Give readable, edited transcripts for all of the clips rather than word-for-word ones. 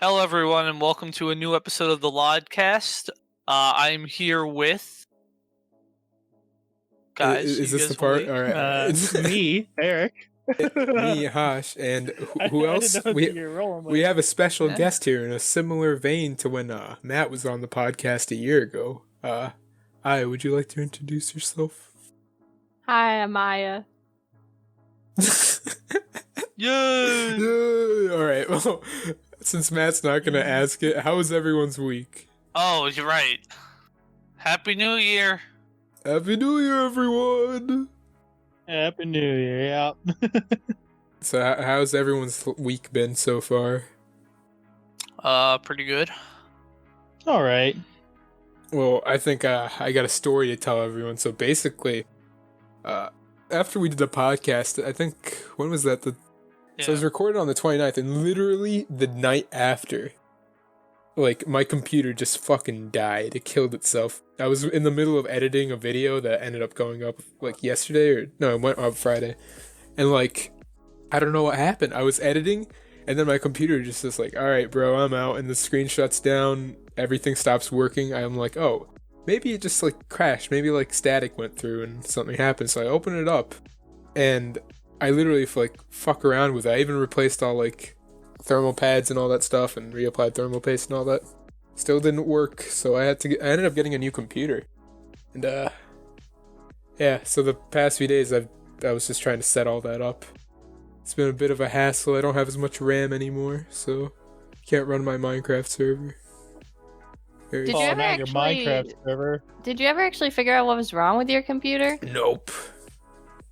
Hello, everyone, and welcome to a new episode of the LODcast. I'm here with guys. Is you this guys the part? wait. All right. It's me, Eric. Me, Hosh, and who I else? didn't know who you're rolling with. We have a special Yeah. guest here in a similar vein to when Matt was on the podcast a year ago. Hi, would you like to introduce yourself? Hi, I'm Maya. Yay! Yay! All right. Well, since Matt's not gonna ask it, how was everyone's week? Oh, you're right. Happy New Year. Happy New Year, everyone! Happy New Year, yeah. So, how's everyone's week been so far? Pretty good. All right. Well, I think I got a story to tell everyone. So basically, after we did the podcast, I think, when was that? So it was recorded on the 29th, and literally the night after, like, my computer just fucking died. It killed itself. I was in the middle of editing a video that ended up going up, like, yesterday, or, no, it went up Friday. And, like, I don't know what happened. I was editing, and then my computer just is like, alright, bro, I'm out, and the screen shuts down, everything stops working. I'm like, oh, maybe it just, like, crashed. Maybe, like, static went through and something happened. So I open it up, and I literally, like, fuck around with it. I even replaced all, like, thermal pads and all that stuff and reapplied thermal paste and all that. Still didn't work, so I ended up getting a new computer. And, yeah, so the past few days I was just trying to set all that up. It's been a bit of a hassle. I don't have as much RAM anymore, so can't run my Minecraft server. Did you ever now actually- your Minecraft server. Did you ever actually figure out what was wrong with your computer? Nope.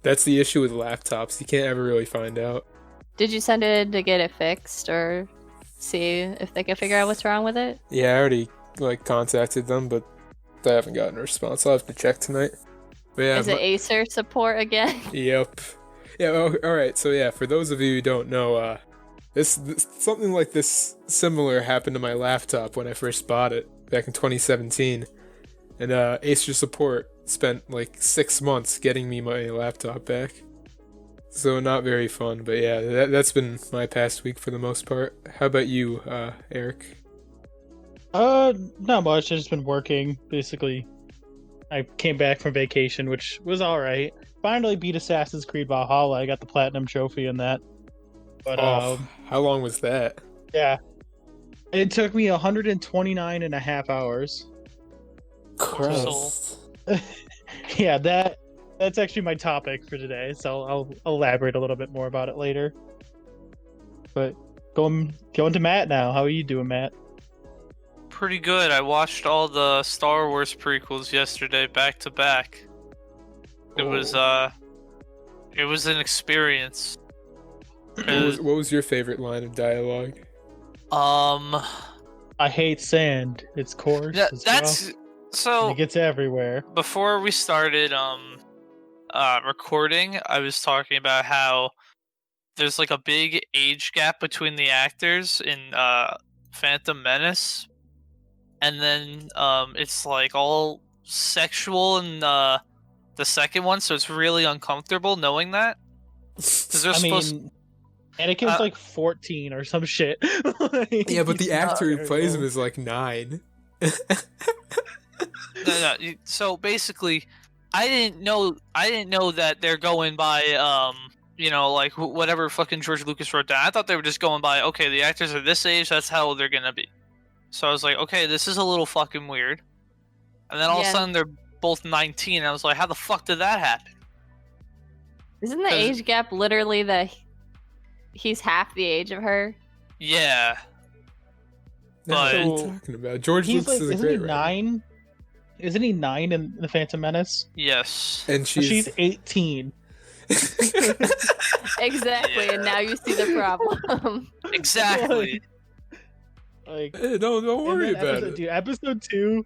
That's the issue with laptops. You can't ever really find out. Did you send it to get it fixed or see if they could figure out what's wrong with it? Yeah, I already, like, contacted them, but I haven't gotten a response. I'll have to check tonight. But yeah, Is it Acer support again? Yep. Yeah, alright, so yeah, for those of you who don't know, this something like this similar happened to my laptop when I first bought it, back in 2017. And Acer support spent like 6 months getting me my laptop back. So not very fun, but yeah, that's been my past week for the most part. How about you, Eric? Not much. I've just been working, basically. I came back from vacation, which was alright. Finally beat Assassin's Creed Valhalla. I got the Platinum Trophy in that. But, how long was that? yeah. It took me 129 and a half hours. Christ. Yeah, that's actually my topic for today, so I'll elaborate a little bit more about it later. But going to Matt now. How are you doing, Matt? Pretty good. I watched all the Star Wars prequels yesterday, back to back. It was an experience. What was your favorite line of dialogue? I hate sand. It's coarse. It's that's rough, so. and it gets everywhere. Before we started recording, I was talking about how there's like a big age gap between the actors in Phantom Menace, and then it's like all sexual in the second one, so it's really uncomfortable knowing that. Because they're supposed. Anakin's like 14 or some shit. Yeah, but the actor who plays him is. is like 9. No. So basically, I didn't know that they're going by like whatever fucking George Lucas wrote down. I thought they were just going by, okay, the actors are this age, that's how old they're gonna be. So I was like, okay, this is a little fucking weird. And then all of a sudden they're both 19. And I was like, how the fuck did that happen? Isn't the age gap literally he's half the age of her? Yeah. What are you So, talking about? George He's Lucas like, is a isn't he great writer. 9? Isn't he 9 in the Phantom Menace? Yes. And She's 18. Exactly, and now you see the problem. Exactly. Like, Hey, don't worry and then about it. Dude, episode 2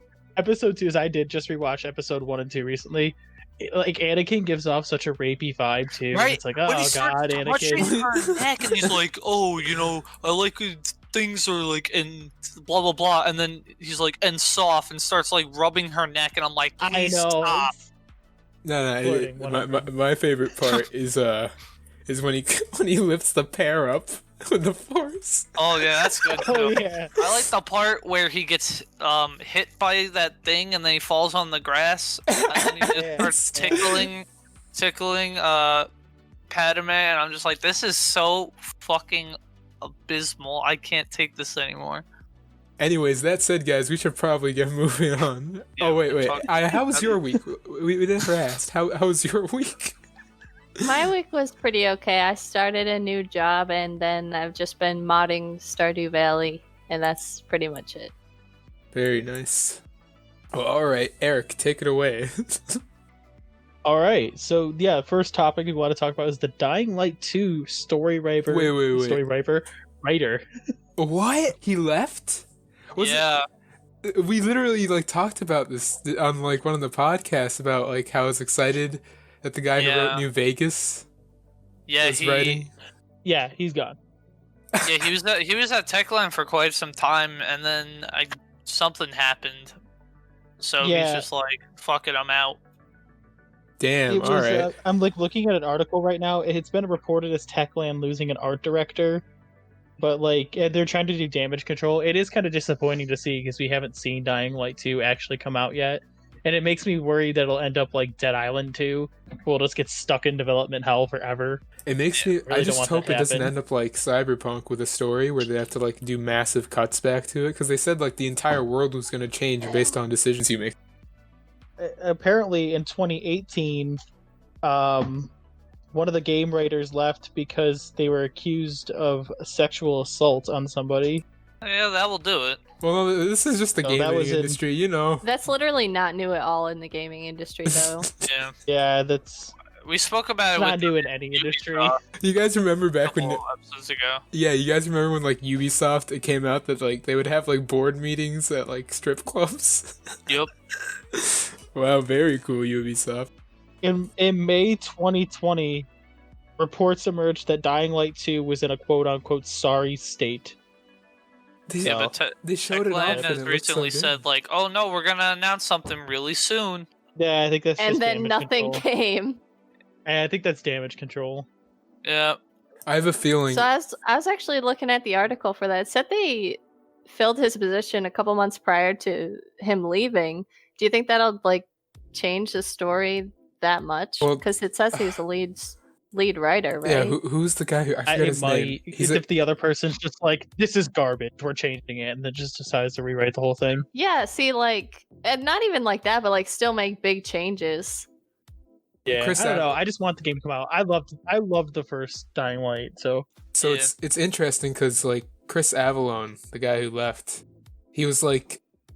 is I did just rewatch episode 1 and 2 recently. Like, Anakin gives off such a rapey vibe too. Right? It's like, When oh he starts god, touching Anakin. her neck, and he's like, "Oh, I like things are like and blah blah blah," and then he's like, "and soft," and starts like rubbing her neck, and I'm like, I "Please know. stop." No, Flirting, whatever. my favorite part is when he when he lifts the pear up with the Force. Oh yeah, that's good too. Oh yeah. I like the part where he gets hit by that thing and then he falls on the grass and then he just Yeah. starts tickling Padme, and I'm just like, this is so fucking abysmal. I can't take this anymore. Anyways, that said, guys, we should probably get moving on. Yeah, Oh wait. talk- How was your week? We never asked. How was your week? My week was pretty okay. I started a new job and then I've just been modding Stardew Valley, and that's pretty much it. Very nice. Well, all right, Eric, take it away. All right. So yeah, first topic we want to talk about is the Dying Light 2 story writer. Wait. Story writer. What? He left? yeah. We literally like talked about this on like one of the podcasts about like how I was excited that the guy who wrote New Vegas Yeah, was writing. Yeah, he's gone. Yeah, he was at Techland for quite some time, and then something happened, so he's just like, "Fuck it, I'm out." Damn. All right. I'm like looking at an article right now. It's been reported as Techland losing an art director, but like they're trying to do damage control. It is kind of disappointing to see because we haven't seen Dying Light 2 actually come out yet, and it makes me worry that it'll end up like Dead Island 2. We'll just get stuck in development hell forever. It makes me. Really I just don't want hope that it to doesn't happen. end up like Cyberpunk with a story where they have to like do massive cuts back to it because they said like the entire world was going to change based on decisions you make. Apparently, in 2018, one of the game writers left because they were accused of sexual assault on somebody. Yeah, that will do it. Well, no, this is just the No, that gaming was in- industry, you know. That's literally not new at all in the gaming industry, though. Yeah, Yeah, that's we spoke about it not with new in any industry. You guys remember a back when? couple episodes ago. Yeah, you guys remember when like Ubisoft it came out that like they would have like board meetings at like strip clubs. Yep. Wow, very cool, Ubisoft. In May 2020, reports emerged that Dying Light 2 was in a quote-unquote sorry state. They, Yeah, but they showed it off. Techland and has it looked recently so good. said like, "Oh no, we're gonna announce something really soon." Yeah, I think that's And just then damage nothing control. came. I think that's damage control. Yeah. I have a feeling. So I was actually looking at the article for that. It said they filled his position a couple months prior to him leaving. Do you think that'll like change the story that much? Well, Because it says he's the lead writer, right? Yeah, who's the guy who I forget It his name? might, He's if the other person's just like, this is garbage, we're changing it, and then just decides to rewrite the whole thing. Yeah, see, like, and not even like that, but like still make big changes. Yeah, Chris I don't know. Abbott. I just want the game to come out. I loved the first Dying Light, so So Yeah. it's interesting because like Chris Avallone, the guy who left, he was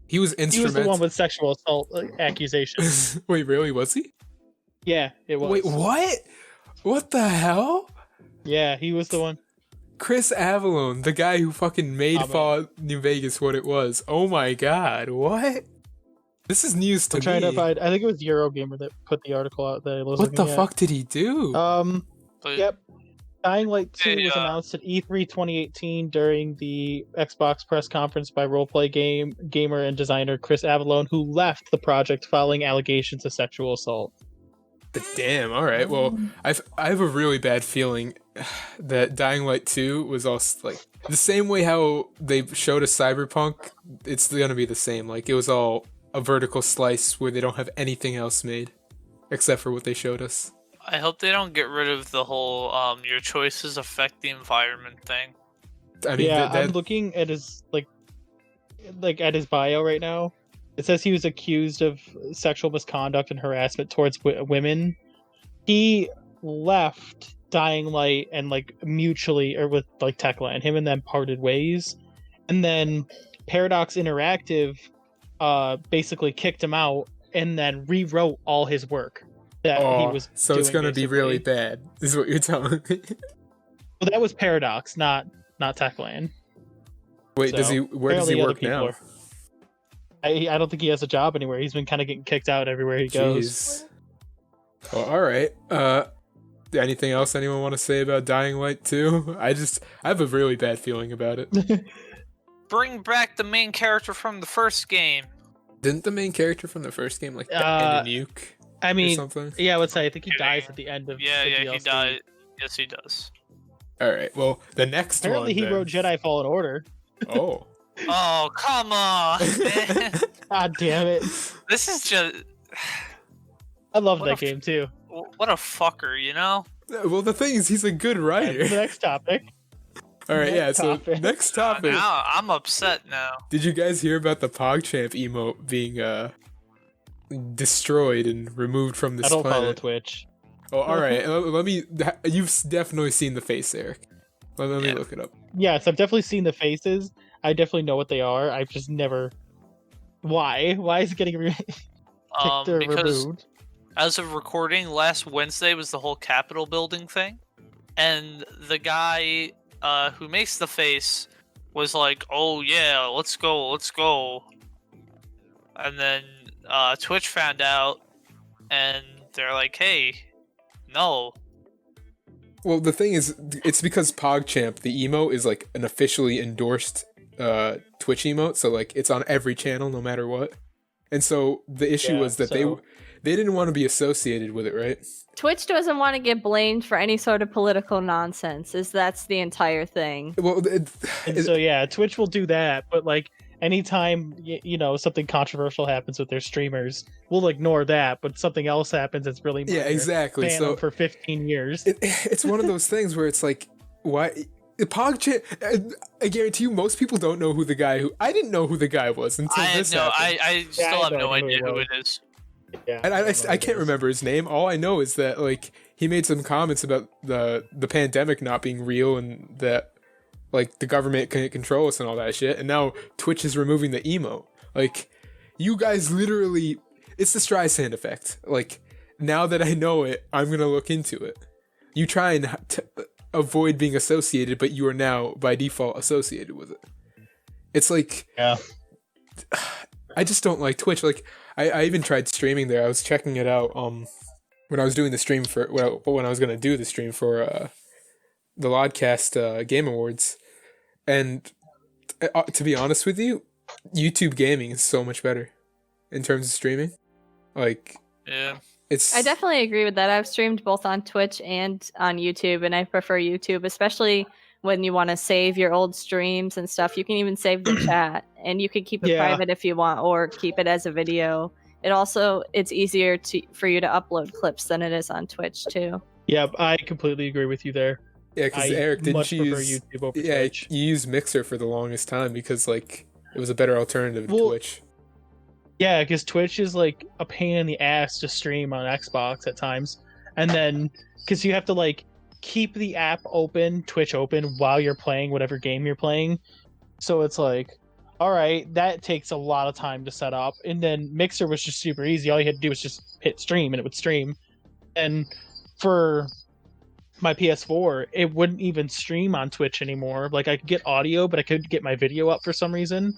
he was the instrumental. one with sexual assault accusations. Wait, really? Was he? Yeah, it was. Wait, what? What the hell? Yeah, he was the one. Chris Avallone, the guy who fucking made Oh, man. Fallout New Vegas what it was. Oh my god, what? This is news to I'm trying me. to find. I think it was Eurogamer that put the article out that I was What the looking at. fuck did he do? But Yep. Dying Light 2 Hey, was announced at E3 2018 during the Xbox press conference by roleplay gamer and designer Chris Avallone, who left the project following allegations of sexual assault. Damn, alright. Well, I have a really bad feeling that Dying Light 2 was also like the same way how they showed us Cyberpunk, it's gonna be the same. Like it was all a vertical slice where they don't have anything else made except for what they showed us. I hope they don't get rid of the whole your choices affect the environment thing. I mean, Yeah, that I'm looking at his like at his bio right now. It says he was accused of sexual misconduct and harassment towards women. He left Dying Light and like mutually, or with like Techland, him and them parted ways, and then Paradox Interactive basically kicked him out and then rewrote all his work that he was. so it's doing, gonna be really basically. bad. Is what you're telling me. Well, that was Paradox, not Techland. Wait, So, where does he apparently other work people now? are- I don't think he has a job anywhere. He's been kind of getting kicked out everywhere he goes. Jeez. Well, all right. Anything else anyone want to say about Dying Light 2? I have a really bad feeling about it. Bring back the main character from the first game. Didn't the main character from the first game like die in a nuke I or mean, something? yeah, I would say I think he Kidding. dies at the end of Yeah, the yeah, he DLC. died. Yes, he does. All right. Well, the next Apparently, one. he then. wrote Jedi Fallen Order. Oh. Oh, come on, man. God damn it! This is just. I love What that game too. What a fucker, you know? Well, the thing is, he's a good writer. The next topic. All right, yeah. Next So topic. next topic. Now I'm upset now. Did you guys hear about the PogChamp emote being destroyed and removed from this I don't follow planet? Twitch. Oh, all right. Let me. You've definitely seen the face, Eric. Let me look it up. Yes, I've definitely seen the faces. I definitely know what they are. I've just never. Why? Why is it getting picked or Because removed? as of recording, last Wednesday was the whole Capitol building thing, and the guy who makes the face was like, "Oh yeah, let's go," and then Twitch found out, and they're like, "Hey, no." Well, the thing is, it's because PogChamp, the emote, is like an officially endorsed Twitch emote, so like it's on every channel no matter what. And so the issue was that they didn't want to be associated with it, right? Twitch doesn't want to get blamed for any sort of political nonsense. That's the entire thing. Well, So yeah, Twitch will do that, but like anytime something controversial happens with their streamers, we'll ignore that. But something else happens that's really minor, yeah, exactly. ban So them for 15 years. it's one of those things where it's like, why? PogChamp, I guarantee you, most people don't know who the guy I didn't know who the guy was until this happened. I still have no idea who it it is. Yeah, And I can't remember his name. All I know is that like he made some comments about the pandemic not being real and that like the government can't control us and all that shit. And now Twitch is removing the emote. Like you guys literally, it's the Streisand effect. Like now that I know it, I'm gonna look into it. You try and avoid being associated, but you are now by default associated with it. It's like, yeah. I just don't like Twitch. Like I even tried streaming there. I was checking it out when I was doing the stream for when I was gonna do the stream for the LODcast Game Awards, and to be honest with you, YouTube gaming is so much better in terms of streaming. Like Yeah. I definitely agree with that. I've streamed both on Twitch and on YouTube, and I prefer YouTube, especially when you want to save your old streams and stuff. You can even save the chat, and you can keep it private if you want, or keep it as a video. It's easier for you to upload clips than it is on Twitch too. Yeah, I completely agree with you there. Yeah, because Eric, didn't you use YouTube over Twitch? You used Mixer for the longest time because like it was a better alternative to Twitch. Yeah, because Twitch is like a pain in the ass to stream on Xbox at times, and then because you have to like keep the app open, Twitch open, while you're playing whatever game you're playing. So it's like, all right, that takes a lot of time to set up. And then Mixer was just super easy. All you had to do was just hit stream, and it would stream. And for my PS4, it wouldn't even stream on Twitch anymore. Like I could get audio, but I couldn't get my video up for some reason.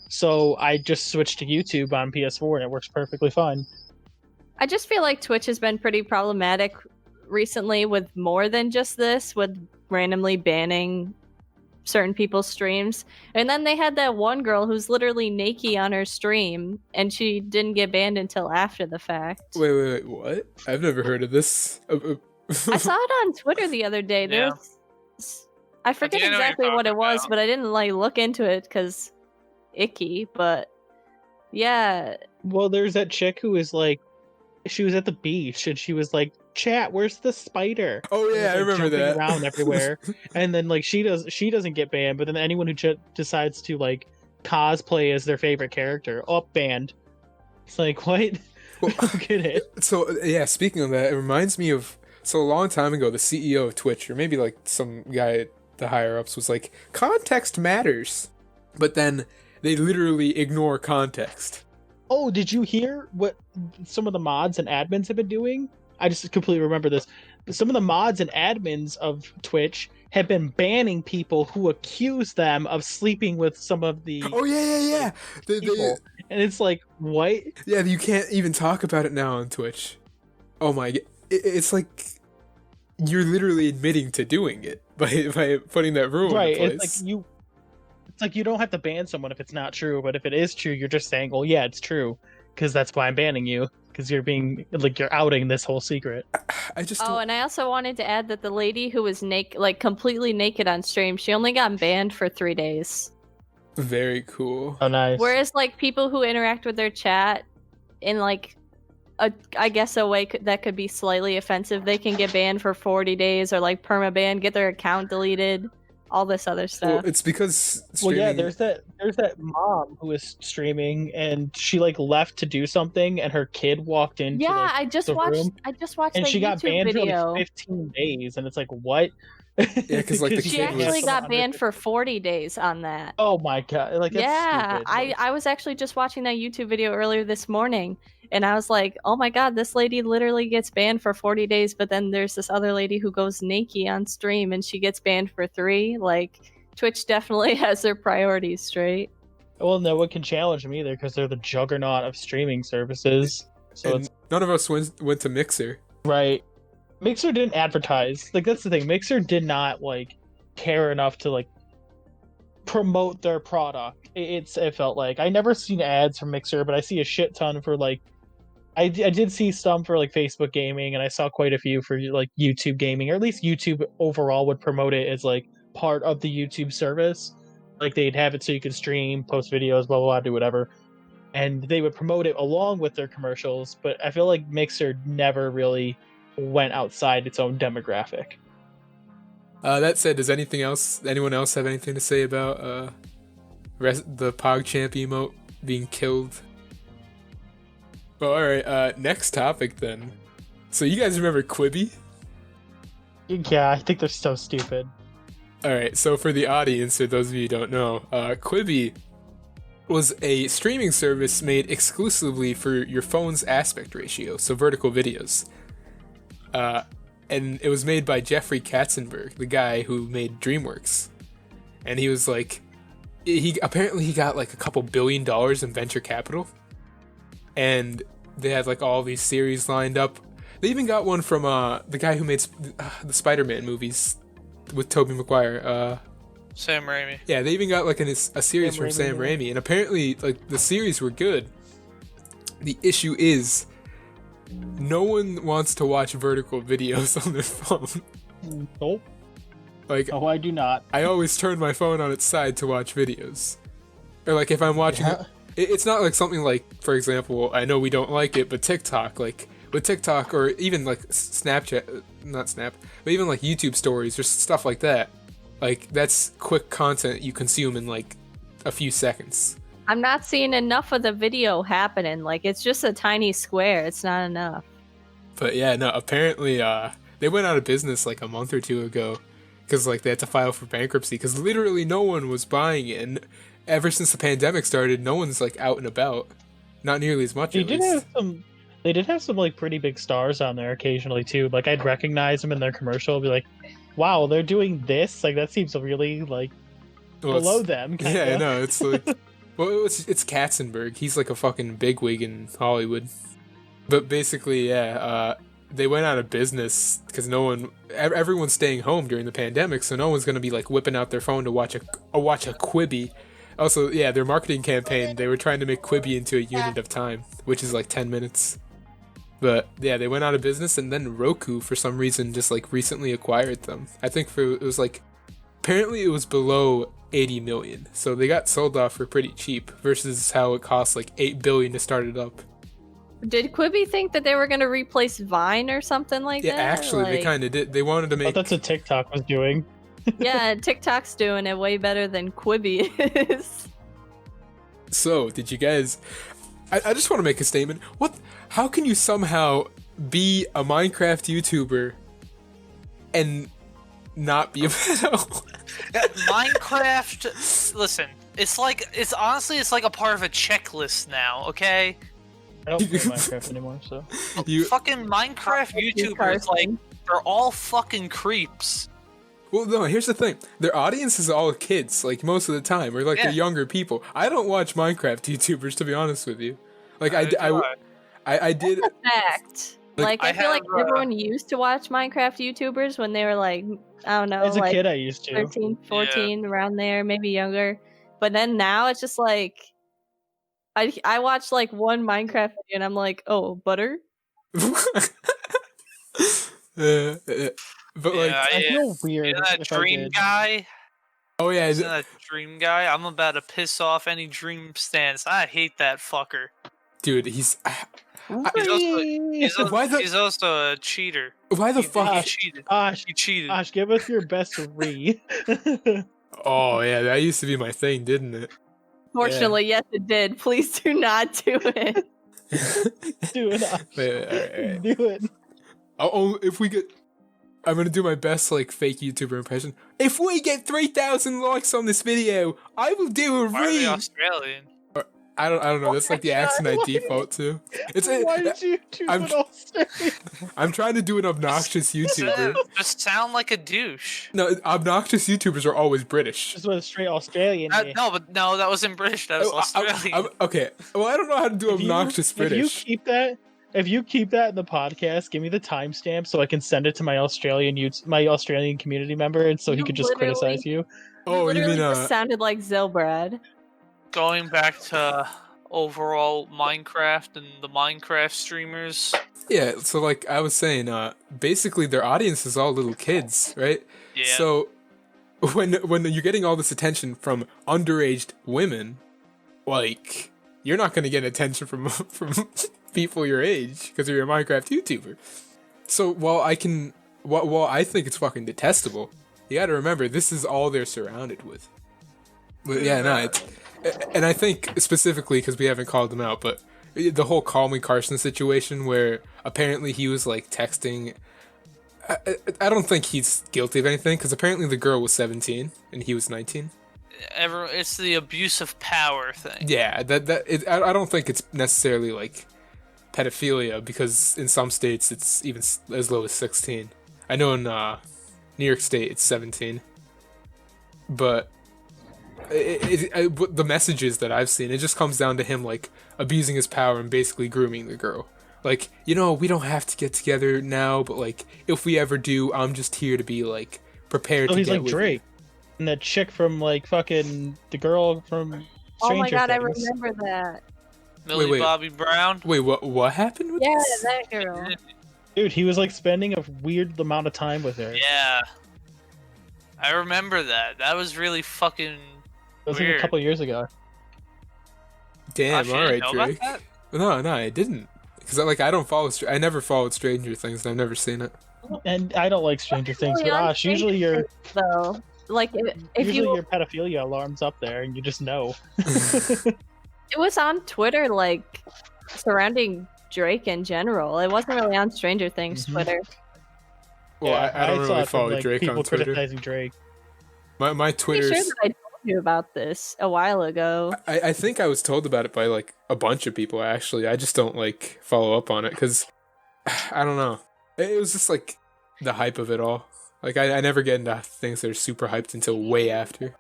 So I just switched to YouTube on PS4, and it works perfectly fine. I just feel like Twitch has been pretty problematic recently with more than just this, with randomly banning certain people's streams. And then they had that one girl who's literally naked on her stream, and she didn't get banned until after the fact. Wait, what? I've never heard of this. I saw it on Twitter the other day. I forget exactly what it was, but I didn't like look into it because icky. But yeah. Well, there's that chick who is like, she was at the beach and she was like, "Chat, where's the spider?" Oh yeah, I remember that. Around everywhere, and then like she doesn't get banned, but then anyone who decides to like cosplay as their favorite character, banned. It's like, what? Well, I don't get it. So yeah, speaking of that, it reminds me of a long time ago, the CEO of Twitch, or maybe like some guy at the higher ups, was like, context matters, but then they literally ignore context. Oh, did you hear what some of the mods and admins have been doing? I just completely remember this. But some of the mods and admins of Twitch have been banning people who accuse them of sleeping with some of the Oh yeah. people. And it's like, what? Yeah, you can't even talk about it now on Twitch. Oh my god. It's like you're literally admitting to doing it by putting that rule in place. It's like you don't have to ban someone if it's not true, but if it is true, you're just saying, "Well, yeah, it's true," because that's why I'm banning you. because you're being like you're outing this whole secret. I just Oh, and I also wanted to add that the lady who was naked, like completely naked on stream, she only got banned for 3 days. very cool. Oh, nice. Whereas like people who interact with their chat in like I guess a way that could be slightly offensive, they can get banned for 40 days or like permaban, get their account deleted, all this other Well, stuff. it's because Well, streaming... yeah, there's that mom who was streaming and she like left to do something and her kid walked into Yeah, like, I just the watched room that and she got YouTube banned video. for like 15 days and it's like what? Yeah, 'cause, like, the She kid was- actually got banned for 40 days on that. Oh my god! Like that's Yeah, stupid. I was actually just watching that YouTube video earlier this morning, and I was like, oh my god, this lady literally gets banned for 40 days, but then there's this other lady who goes naked on stream and she gets banned for 3. Like, Twitch definitely has their priorities straight. Well, no one can challenge them either because they're the juggernaut of streaming services. So and none of us went to Mixer. right. Mixer didn't advertise. Like that's the thing. Mixer did not like care enough to like promote their product. It felt like I never seen ads from Mixer, but I see a shit ton for like I did see some for like Facebook gaming, and I saw quite a few for like YouTube gaming, or at least YouTube overall would promote it as like part of the YouTube service. Like they'd have it so you could stream, post videos, blah blah blah, do whatever, and they would promote it along with their commercials. But I feel like Mixer never really went outside its own demographic. That said, does anyone else have anything to say about the PogChamp emote being killed? Well, alright, next topic then. So you guys remember Quibi? Yeah, I think they're so stupid. Alright, so for the audience, or those of you who don't know, Quibi was a streaming service made exclusively for your phone's aspect ratio, so vertical videos. And it was made by Jeffrey Katzenberg, the guy who made DreamWorks. And he was like, he got like a couple $1 billion in venture capital. And they had like all these series lined up. They even got one from the guy who made the Spider-Man movies with Tobey Maguire. Sam Raimi. Yeah, they even got like a series from Sam Raimi. And apparently like the series were good. The issue is, no one wants to watch vertical videos on their phone. Nope. Like, Oh, I do not. I always turn my phone on its side to watch videos. Or like if I'm watching it's not like something like, for example, I know we don't like it, but TikTok, like with TikTok or even like Snapchat, not Snap, but even like YouTube stories or stuff like that. Like that's quick content you consume in like a few seconds. I'm not seeing enough of the video happening. Like, it's just a tiny square. It's not enough. But yeah, no, apparently they went out of business like a month or two ago because like they had to file for bankruptcy because literally no one was buying it. And ever since the pandemic started, no one's like out and about. Not nearly as much, They at did least. have some. They did have some like pretty big stars on there occasionally too. Like I'd recognize them in their commercial, be like, "Wow, they're doing this." Like that seems really like Well, below them. Kinda. Yeah, I know. It's like, well, it's Katzenberg. He's like a fucking bigwig in Hollywood. But basically, yeah, they went out of business because everyone's staying home during the pandemic, so no one's gonna be like whipping out their phone to watch a Quibi. Also, yeah, their marketing campaign, they were trying to make Quibi into a unit of time, which is like 10 minutes. But yeah, they went out of business, and then Roku, for some reason, just like recently acquired them. I think it was like, apparently it was below 80 million, so they got sold off for pretty cheap versus how it cost like 8 billion to start it up. Did Quibi think that they were going to replace Vine or something like Yeah, that? actually, they kind of did. They wanted to But make. that's what TikTok was doing. Yeah, TikTok's doing it way better than Quibi is. So, did you guys? I just want to make a statement. How can you somehow be a Minecraft YouTuber and not be a pedo? Minecraft. Listen, it's honestly like a part of a checklist now. Okay. I don't play Minecraft anymore, so. Fucking Minecraft YouTubers, like, they're all fucking creeps. Well, no, here's the thing. Their audience is all kids, like, most of the time, or, like, Yeah. the younger people. I don't watch Minecraft YouTubers, to be honest with you. Like, I did... That's a fact. Like, I I feel like have, everyone used to watch Minecraft YouTubers when they were like, I don't know, As a like kid, I used to. 13, 14, around there, maybe younger. But then now it's just like, I watched like one Minecraft video and I'm like, oh, butter. But like, I feel weird You know that if dream I did. guy? oh yeah, Isn't that dream guy? I'm about to piss off any dream stance. I hate that fucker. dude, He's also a cheater. Why the fuck? He cheated. He cheated. Ash, give us your best re. Oh yeah, that used to be my thing, didn't it? Fortunately, yes, it did. Please do not do it. Do it, Ash. Wait, all right. Do it. Oh, if we get, I'm gonna do my best like fake YouTuber impression. If we get 3,000 likes on this video, I will do a Why are they read. Australian? I don't know. That's like the accent I default to. Why did you choose an Australian? I'm trying to do an obnoxious YouTuber. Just sound like a douche. No, obnoxious YouTubers are always British. Just with a straight Australian. No, that wasn't British. That was Australian. Okay. Well, I don't know how to do obnoxious British. If you keep that in the podcast, give me the timestamp so I can send it to my Australian community member, and so he could just criticize you. Oh, you mean just sounded like Zilbrad. Going back to overall Minecraft and the Minecraft streamers. Yeah, so like I was saying, basically their audience is all little kids, right? Yeah. So when you're getting all this attention from underaged women, like you're not going to get attention from people your age because you're a Minecraft YouTuber. So while I think it's fucking detestable, you got to remember this is all they're surrounded with. But yeah, no, and I think specifically because we haven't called them out, but the whole Call Me Carson situation where apparently he was like texting. I don't think he's guilty of anything because apparently the girl was 17 and he was 19. It's the abuse of power thing. Yeah, I don't think it's necessarily like pedophilia because in some states it's even as low as 16. I know in New York State it's 17, but. The messages that I've seen, it just comes down to him like abusing his power and basically grooming the girl. Like, we don't have to get together now, but like if we ever do, I'm just here to be like prepared. Oh, to he's get like with Drake, and that chick from like fucking the girl from Stranger Oh my god, Things. I remember that. Millie Bobby Brown. Wait, what happened with Yeah, this? that girl. Dude, he was like spending a weird amount of time with her. Yeah. I remember that. That was really fucking It was like weird. a couple years ago. Damn, Gosh, all you right, didn't know Drake. about No, I didn't. Because I don't follow. I never followed Stranger Things, and I've never seen it. And I don't like Stranger Things, but on Ash, usually your though, like if your pedophilia alarm's up there, and you just know. it was on Twitter, like surrounding Drake in general. It wasn't really on Stranger Things Twitter. Well, Yeah, I don't saw really it from, follow like, Drake people on Twitter. criticizing Drake. My I'm Twitter's. sure that I told you about this a while ago. I think I was told about it by like a bunch of people actually. I just don't like follow up on it because I don't know. It was just like the hype of it all. Like I never get into things that are super hyped until way after.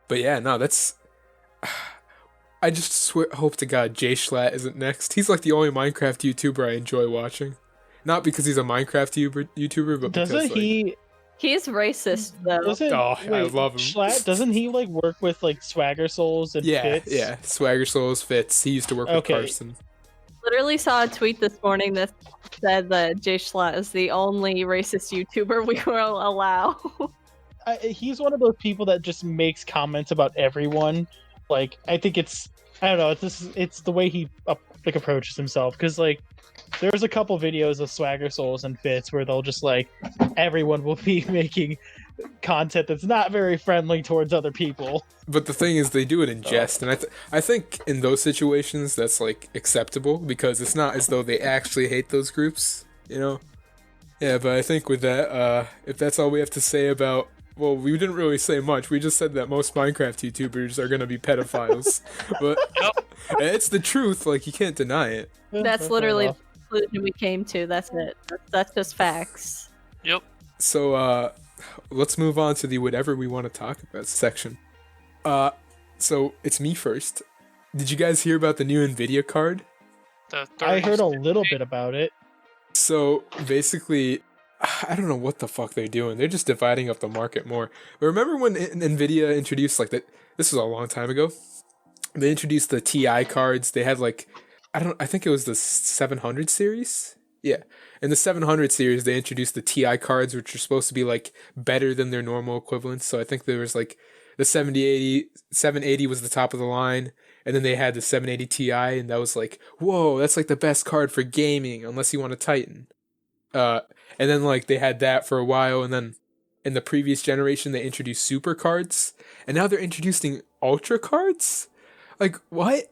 But yeah, no, that's. I just hope to God Jay Schlatt isn't next. He's like the only Minecraft YouTuber I enjoy watching. Not because he's a Minecraft YouTuber, but Doesn't because he? He's racist though. I love him. Schlatt, doesn't he like work with like Swagger Souls and Fitz? Yeah, Swagger Souls Fitz. He used to work with Carson. Literally saw a tweet this morning that said that Jay Schlatt is the only racist YouTuber we will allow. He's one of those people that just makes comments about everyone. Like, I think I don't know. It's the way he approaches himself. Because like, there's a couple videos of Swagger Souls and Fitz where they'll just like, everyone will be making content that's not very friendly towards other people. But the thing is, they do it in jest, and I think in those situations that's like acceptable because it's not as though they actually hate those groups, you know. Yeah, but I think with that, if that's all we have to say about. Well, we didn't really say much. We just said that most Minecraft YouTubers are going to be pedophiles. But it's the truth. Like, you can't deny it. That's literally the conclusion we came to. That's it. That's just facts. Yep. So, let's move on to the whatever we want to talk about section. So, it's me first. Did you guys hear about the new NVIDIA card? I heard a little bit about it. So, basically... I don't know what the fuck they're doing. They're just dividing up the market more. But remember when NVIDIA introduced, like, this was a long time ago, they introduced the TI cards. They had like, I think it was the 700 series. Yeah. In the 700 series, they introduced the TI cards, which are supposed to be like better than their normal equivalents. So I think there was like the 780 was the top of the line. And then they had the 780 Ti, and that was like, whoa, that's like the best card for gaming, unless you want a Titan. And then like they had that for a while, and then in the previous generation they introduced super cards, and now they're introducing ultra cards. Like what?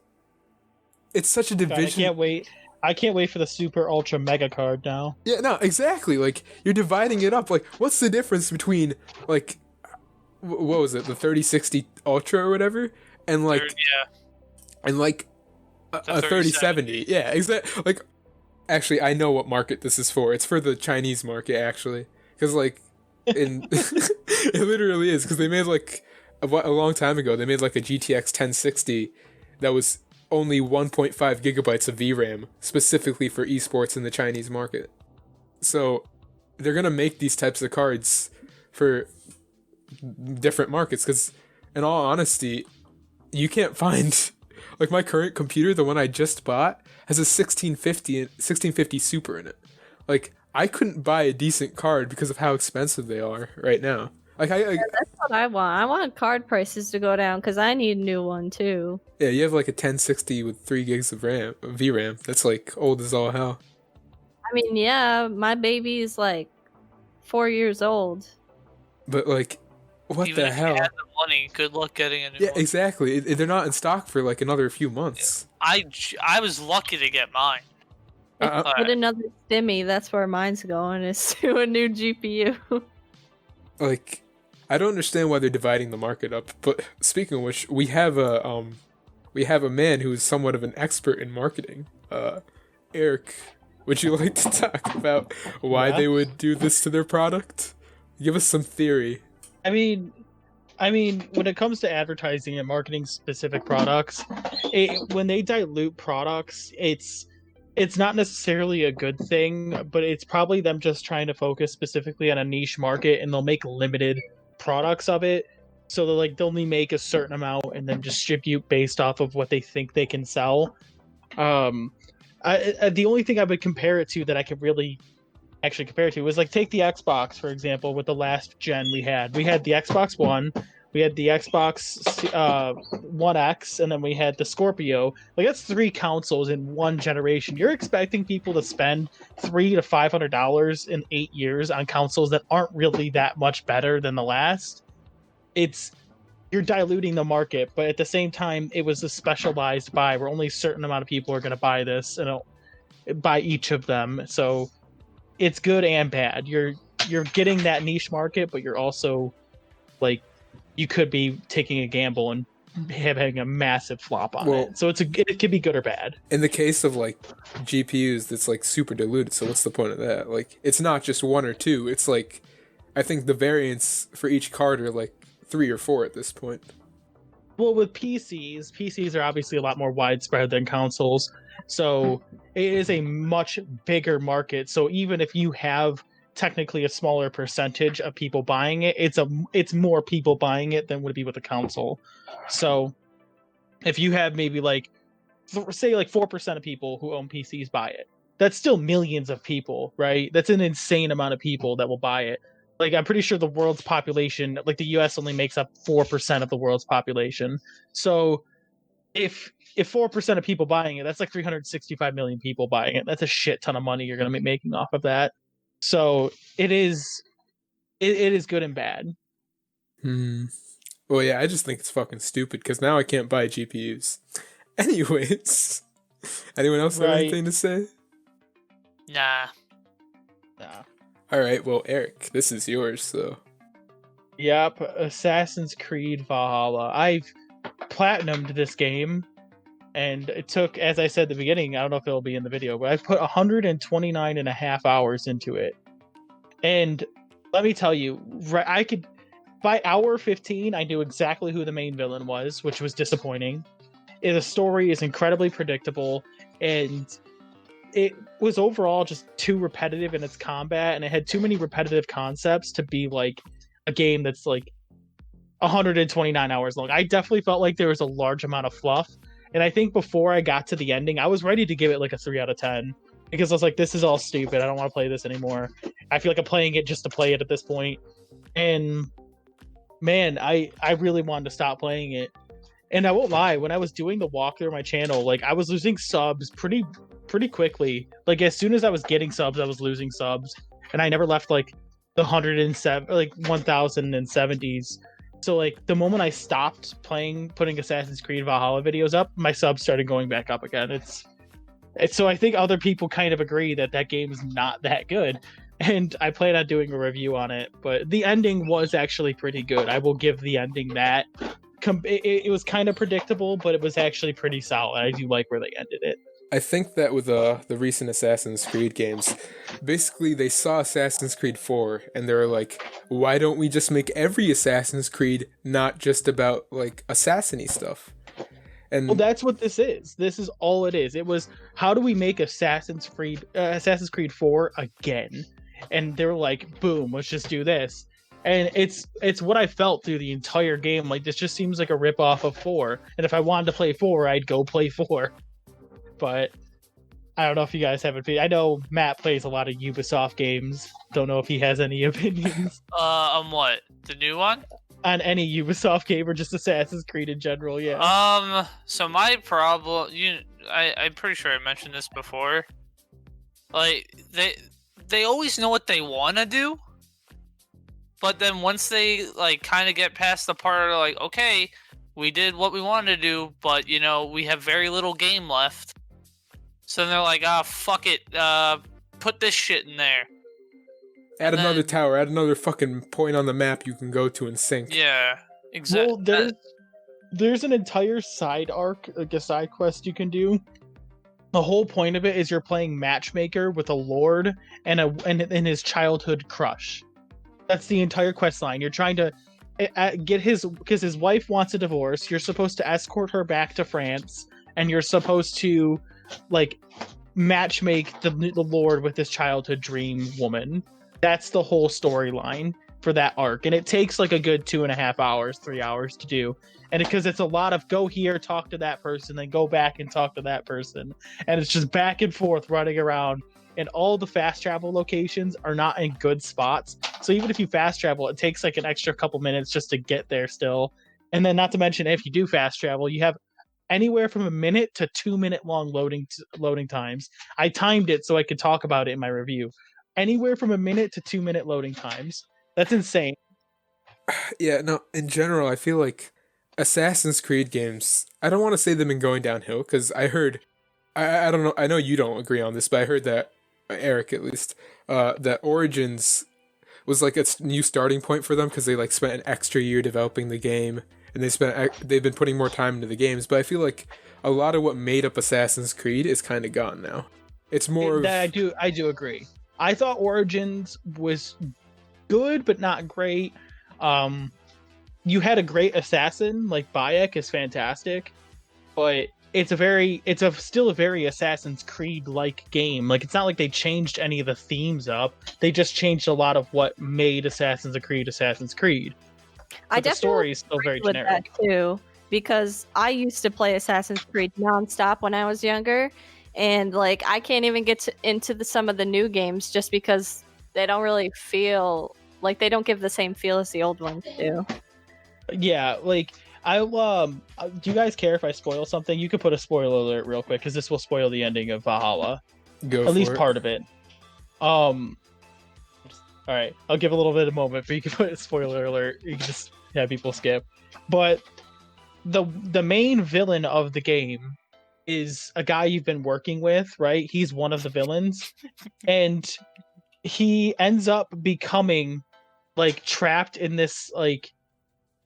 It's such a division. God, I can't wait for the super ultra mega card now. Yeah, no, exactly. Like you're dividing it up. Like what's the difference between like what was it, the 3060 Ultra or whatever, and like and like a 3070? Yeah, exactly. Like actually, I know what market this is for. It's for the Chinese market, actually, because like it literally is, because they made like a long time ago. They made like a GTX 1060 that was only 1.5 gigabytes of VRAM specifically for esports in the Chinese market. So they're gonna make these types of cards for different markets, because in all honesty, you can't find like my current computer, the one I just bought, has a 1650 Super in it. Like I couldn't buy a decent card because of how expensive they are right now. Like that's what I want. I want card prices to go down because I need a new one too. Yeah, you have like a 1060 with 3 gigs of VRAM. That's like old as all hell. I mean, yeah, my baby is like 4 years old. But like, what Even the if hell? You had the money, good luck getting a new Yeah, one. exactly. They're not in stock for like another few months. I was lucky to get mine. Put another stimmy. That's where mine's going, is to a new GPU. Like, I don't understand why they're dividing the market up. But speaking of which, we have a man who is somewhat of an expert in marketing. Eric, would you like to talk about why they would do this to their product? Give us some theory. I mean, when it comes to advertising and marketing specific products, when they dilute products, it's not necessarily a good thing, but it's probably them just trying to focus specifically on a niche market, and they'll make limited products of it. So they'll only make a certain amount and then distribute based off of what they think they can sell. The only thing I would compare it to that I could really actually compare it to was like, take the Xbox, for example. With the last gen we had the Xbox One, we had the Xbox One X, and then we had the Scorpio. Like, that's 3 consoles in one generation. You're expecting people to spend $300 to $500 in 8 years on consoles that aren't really that much better than the last. You're diluting the market, but at the same time, it was a specialized buy where only a certain amount of people are going to buy this, and buy each of them. So it's good and bad. You're getting that niche market, but you're also like, you could be taking a gamble and having a massive flop on it. So it could be good or bad. In the case of like GPUs, that's like super diluted. So what's the point of that? Like, it's not just 1 or 2. It's like, I think the variants for each card are like 3 or 4 at this point. Well, with PCs are obviously a lot more widespread than consoles. So it is a much bigger market. So even if you have technically a smaller percentage of people buying it, it's more people buying it than would it be with a console. So if you have maybe say 4% of people who own PCs buy it, that's still millions of people, right? That's an insane amount of people that will buy it. Like, I'm pretty sure the world's population, like the US only makes up 4% of the world's population. So if 4% of people buying it, that's like 365 million people buying it. That's a shit ton of money you're going to be making off of that. So it is good and bad. Well, yeah, I just think it's fucking stupid, because now I can't buy GPUs. Anyways, anyone else have anything to say? Nah. All right, well, Eric, this is yours, so. Yep, Assassin's Creed Valhalla. I've platinumed this game, and it took, as I said at the beginning, I don't know if it'll be in the video, but I've put 129 and a half hours into it. And let me tell you, I could, by hour 15, I knew exactly who the main villain was, which was disappointing. The story is incredibly predictable, and it was overall just too repetitive in its combat, and it had too many repetitive concepts to be like a game that's like 129 hours long. I definitely felt like there was a large amount of fluff. And I think before I got to the ending, I was ready to give it like a 3 out of 10 because I was like, this is all stupid. I don't want to play this anymore. I feel like I'm playing it just to play it at this point. And man, I really wanted to stop playing it. And I won't lie, when I was doing the walkthrough of my channel, like I was losing subs pretty quickly. Like as soon as I was getting subs, I was losing subs. And I never left like the 107, like 1070s. So like the moment I stopped putting Assassin's Creed Valhalla videos up, my subs started going back up again. It's so I think other people kind of agree that game is not that good, and I plan on doing a review on it. But the ending was actually pretty good. I will give the ending that. It was kind of predictable, but it was actually pretty solid. I do like where they ended it. I think that with the recent Assassin's Creed games, basically they saw Assassin's Creed 4 and they were like, why don't we just make every Assassin's Creed not just about like assassin-y stuff? And well, that's what this is. This is all it is. It was, how do we make Assassin's Creed 4 again? And they were like, boom, let's just do this. And it's what I felt through the entire game. Like, this just seems like a ripoff of 4. And if I wanted to play 4, I'd go play 4. But I don't know if you guys have opinions. I know Matt plays a lot of Ubisoft games. Don't know if he has any opinions. On what? The new one? On any Ubisoft game or just Assassin's Creed in general, yeah. So my problem, I'm pretty sure I mentioned this before. Like, they always know what they want to do, but then once they, like, kind of get past the part of, like, okay, we did what we wanted to do, but, you know, we have very little game left. So then they're like, fuck it, put this shit in there. Add another tower, add another fucking point on the map you can go to and sync. Yeah, exactly. Well, there's an entire side arc, like a side quest you can do. The whole point of it is you're playing matchmaker with a lord and his childhood crush. That's the entire quest line. You're trying to get because his wife wants a divorce. You're supposed to escort her back to France, and you're supposed to like matchmake the lord with his childhood dream woman. That's the whole storyline for that arc, and it takes like a good 2.5 hours, 3 hours to do. And because it's a lot of go here, talk to that person, then go back and talk to that person, and it's just back and forth running around. And all the fast travel locations are not in good spots. So even if you fast travel, it takes like an extra couple minutes just to get there still. And then not to mention, if you do fast travel, you have anywhere from a minute to 2 minute long loading times. I timed it so I could talk about it in my review. Anywhere from a minute to 2 minute loading times. That's insane. Yeah, no, in general, I feel like Assassin's Creed games, I don't want to say they've been going downhill, because I heard, I don't know, I know you don't agree on this, but I heard that, Eric at least, that Origins was like a new starting point for them, because they like spent an extra year developing the game, and they've been putting more time into the games, but I feel like a lot of what made up Assassin's Creed is kind of gone now. It's more I do agree. I thought Origins was good, but not great. You had a great assassin, like Bayek is fantastic, but it's still a very Assassin's Creed-like game. Like, it's not like they changed any of the themes up. They just changed a lot of what made Assassin's Creed. I the story is still very generic. That too, because I used to play Assassin's Creed nonstop when I was younger, and like I can't even get into some of the new games just because they don't really feel like they don't give the same feel as the old ones do. Yeah, like do you guys care if I spoil something? You could put a spoiler alert real quick, because this will spoil the ending of Valhalla. At least part of it. All right, I'll give a little bit of moment, but you can put a spoiler alert. You can just have people skip. But the main villain of the game is a guy you've been working with, right? He's one of the villains, and he ends up becoming like trapped in this like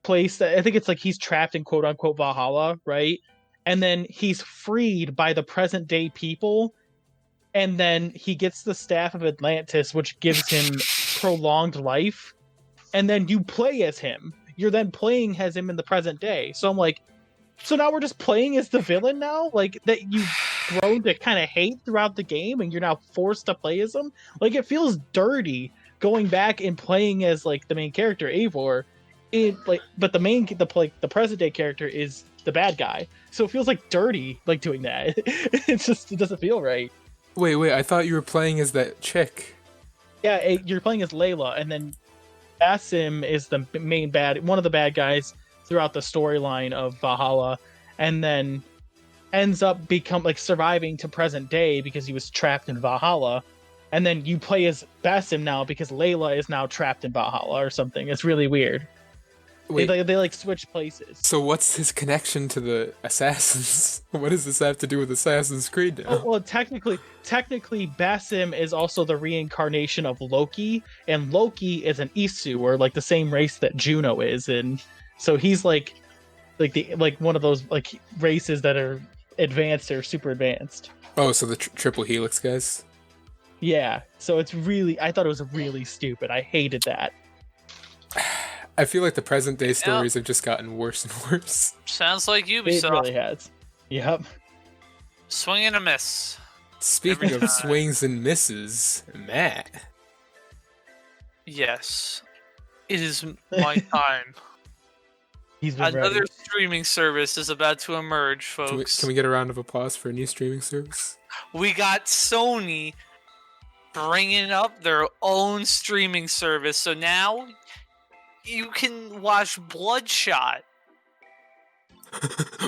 place that I think it's like he's trapped in quote unquote Valhalla, right? And then he's freed by the present day people, and then he gets the Staff of Atlantis, which gives him prolonged life, and then you play as him. You're then playing as him in the present day. So I'm like, so now we're just playing as the villain now? Like, that you've grown to kind of hate throughout the game, and you're now forced to play as him? Like, it feels dirty going back and playing as, like, the main character, Eivor, but the present day character is the bad guy, so it feels like dirty, like doing that. It doesn't feel right. Wait, I thought you were playing as that chick. Yeah, you're playing as Layla, and then Basim is the main one of the bad guys throughout the storyline of Valhalla, and then ends up surviving to present day because he was trapped in Valhalla. And then you play as Basim now because Layla is now trapped in Valhalla or something. It's really weird. Wait, They like switch places. so what's his connection to the Assassins? What does this have to do with Assassin's Creed now? Well, technically, Basim is also the reincarnation of Loki, and Loki is an Isu, or like the same race that Juno is, and so he's like one of those like races that are advanced or super advanced. Oh, so the triple helix guys? Yeah. So I thought it was really stupid. I hated that. I feel like the present day stories have just gotten worse and worse. Sounds like Ubisoft. It really has. Yep. Swing and a miss. Speaking of swings and misses, Matt. Yes. It is my time. He's been Another ready. streaming service is about to emerge, folks. Can we get a round of applause for a new streaming service? We got Sony bringing up their own streaming service. So now you can watch Bloodshot.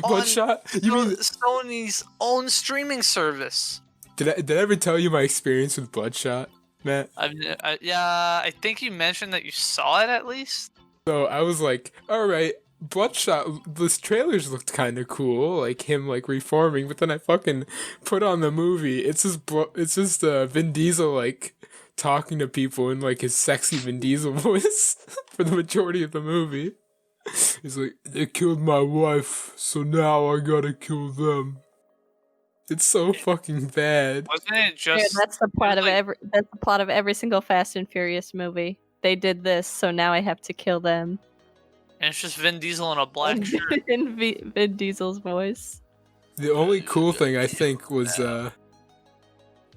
Bloodshot? You mean Sony's own streaming service? Did I ever tell you my experience with Bloodshot, Matt? Yeah, I think you mentioned that you saw it at least. So I was like, all right, Bloodshot. This trailers looked kind of cool, like him like reforming. But then I fucking put on the movie. It's just Vin Diesel like talking to people in like his sexy Vin Diesel voice for the majority of the movie. He's like, they killed my wife, so now I gotta kill them. It's so fucking bad. Wasn't it just? Yeah, that's the plot of every single Fast and Furious movie. They did this, so now I have to kill them. And it's just Vin Diesel in a black shirt. In Vin Diesel's voice. The only cool thing I think was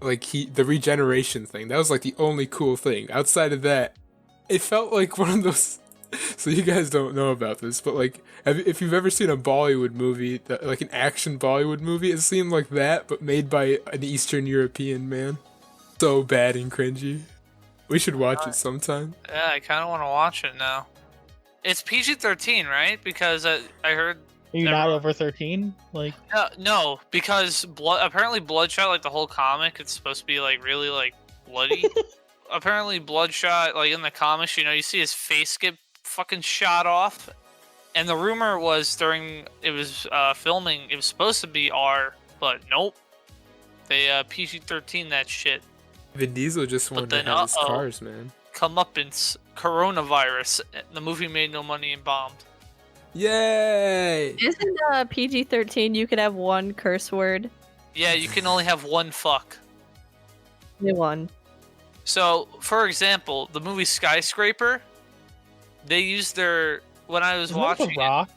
like the regeneration thing. That was like the only cool thing. Outside of that, it felt like one of those. So you guys don't know about this, but like, if you've ever seen a Bollywood movie, like an action Bollywood movie, it seemed like that, but made by an Eastern European man. So bad and cringy. We should watch it sometime. Yeah, I kind of want to watch it now. It's PG-13, right? Because I heard. Are you not over 13? Like. No, because apparently Bloodshot, like the whole comic, it's supposed to be like really like bloody. Apparently Bloodshot, like in the comics, you see his face get fucking shot off, and the rumor was during filming it was supposed to be R, but nope, they PG-13 that shit. Vin Diesel just wanted to have his cars, man. Comeuppance, coronavirus. The movie made no money and bombed. Yay! Isn't PG-13 you could have one curse word? Yeah, you can only have one fuck. One. So, for example, the movie Skyscraper, they used when I was watching The Rock?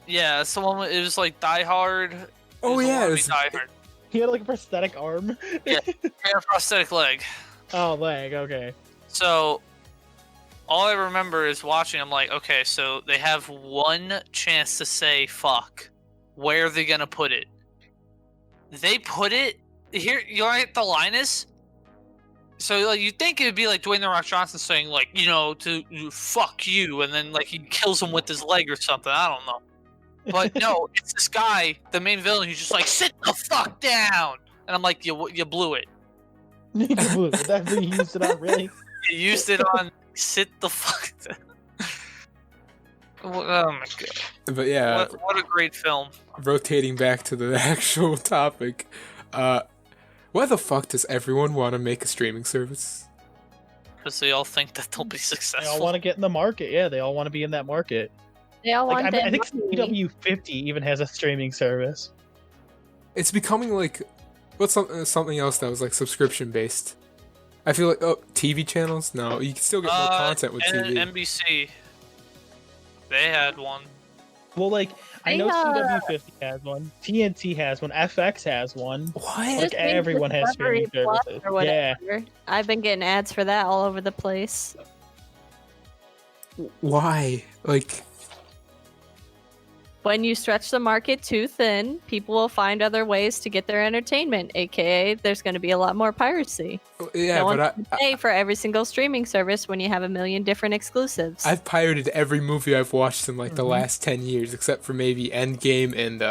Yeah, someone. It was like Die Hard. Oh yeah, it was Die Hard. He had like a prosthetic arm. Yeah, a prosthetic leg. Oh, leg. Okay. So, all I remember is watching. I'm like, okay, so they have one chance to say fuck. Where are they gonna put it? They put it here. You know what the line is? So like you think it would be like Dwayne the Rock Johnson saying like to fuck you, and then like he kills him with his leg or something. I don't know. But no, it's this guy, the main villain, who's just like, sit the fuck down, and I'm like, you blew it. That's what you used it on, really? You used it on sit the fuck down. Oh my god. But yeah, what a great film. Rotating back to the actual topic, why the fuck does everyone want to make a streaming service? Because they all think that they'll be They successful. all want to get in the market. Yeah, they all want to be in that market. They all want I think money. CW50 even has a streaming service. It's becoming like, what's something else that was like subscription based? I feel like TV channels. No, you can still get more content with TV. NBC, they had one. Well, like I know CW50 has one, TNT has one, FX has one. What? Like everyone has streaming Discovery services. Plus or Yeah. whatever. I've been getting ads for that all over the place. Why? Like, When you stretch the market too thin, people will find other ways to get their entertainment, aka there's going to be a lot more piracy. yeah, No but one can pay for every single streaming service when you have a million different exclusives. I've pirated every movie I've watched in like the last 10 years, except for maybe Endgame and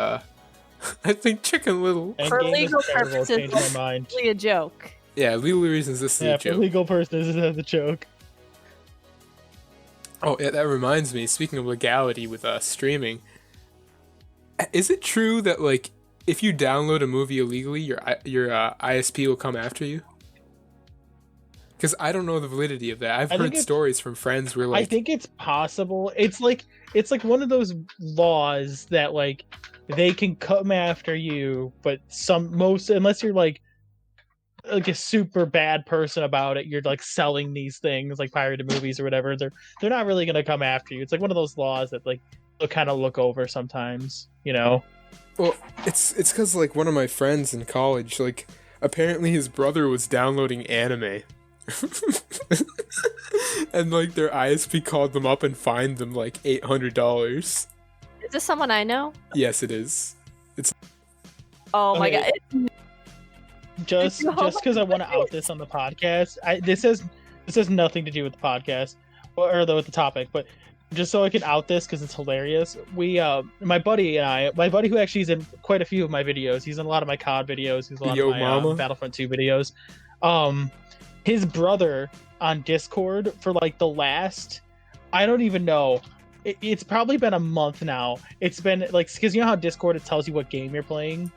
I think Chicken Little. For Endgame legal is terrible, purposes, changed my mind. it's really a joke. Yeah, legal reasons this is Yeah, a for joke. legal purposes, this is a joke. Oh, yeah, that reminds me. Speaking of legality with streaming, is it true that like if you download a movie illegally, your ISP will come after you? Because I don't know the validity of that. I've heard stories from friends where like I think it's possible. It's like one of those laws that like they can come after you, but unless you're like a super bad person about it, you're like selling these things like pirated movies or whatever. They're not really gonna come after you. It's like one of those laws that like they'll kind of look over sometimes, you know. Well, it's because like one of my friends in college, like apparently his brother was downloading anime. And like their ISP called them up and fined them like $800. Is this someone I know? Yes, it is. Oh my Okay. god. Just because I want to out this on the podcast, this has nothing to do with the podcast or with the topic, but just so I can out this because it's hilarious. We, my buddy who actually is in quite a few of my videos. He's in a lot of my COD videos. He's in a lot of my Battlefront 2 videos. His brother on Discord for like the last, I don't even know. It's probably been a month now. It's been like, because you know how Discord it tells you what game you're playing,